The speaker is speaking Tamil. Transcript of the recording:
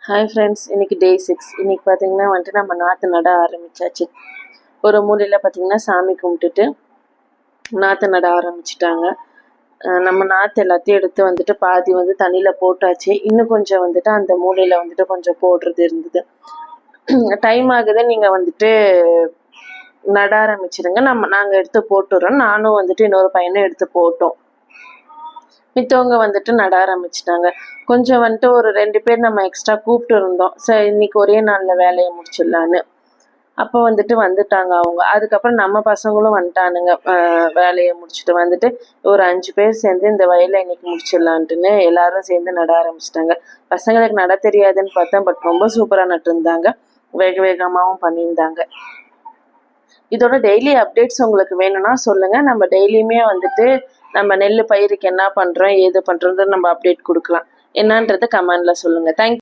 ஹாய் ஃப்ரெண்ட்ஸ், இன்றைக்கி டே 6. இன்றைக்கி பார்த்திங்கன்னா வந்துட்டு நம்ம நாற்று நட ஆரம்பித்தாச்சு. ஒரு மூலையில் பார்த்திங்கன்னா சாமி கும்பிட்டுட்டு நாற்று நட ஆரம்பிச்சிட்டாங்க. நம்ம நாற்று எல்லாத்தையும் எடுத்து வந்துட்டு பாதி வந்து தண்ணியில் போட்டாச்சு. இன்னும் கொஞ்சம் வந்துட்டு அந்த மூலையில் வந்துட்டு கொஞ்சம் போடுறது இருந்தது. டைம் ஆகுது, நீங்கள் வந்துட்டு நட ஆரம்பிச்சிடுங்க, நாங்கள் எடுத்து போட்டுடுறோம். நானும் வந்துட்டு இன்னொரு பையனும் எடுத்து போட்டோம். மித்தவங்க வந்துட்டு நட ஆரம்பிச்சிட்டாங்க. கொஞ்சம் வந்துட்டு ஒரு 2 பேர் நம்ம எக்ஸ்ட்ரா கூப்பிட்டு இருந்தோம். சரி, இன்னைக்கு ஒரே நாளில் வேலையை முடிச்சிடலான்னு. அப்போ வந்துட்டாங்க அவங்க. அதுக்கப்புறம் நம்ம பசங்களும் வந்துட்டானுங்க. வேலையை முடிச்சுட்டு வந்துட்டு ஒரு 5 பேர் சேர்ந்து இந்த வயலை இன்னைக்கு முடிச்சிடலான்ட்டுன்னு எல்லாரும் சேர்ந்து நட ஆரம்பிச்சிட்டாங்க. பசங்களுக்கு நட தெரியாதுன்னு பார்த்தேன், பட் ரொம்ப சூப்பராக நட்டுருந்தாங்க. வேக வேகமாகவும் பண்ணியிருந்தாங்க. இதோட டெய்லி அப்டேட்ஸ் உங்களுக்கு வேணும்னா சொல்லுங்கள். நம்ம டெய்லியுமே வந்துட்டு நம்ம நெல் பயிருக்கு என்ன பண்ணுறோம், ஏது பண்ணுறோன்னு நம்ம அப்டேட் கொடுக்கலாம். என்னன்றதை கமெண்டில் சொல்லுங்கள். தேங்க்யூ.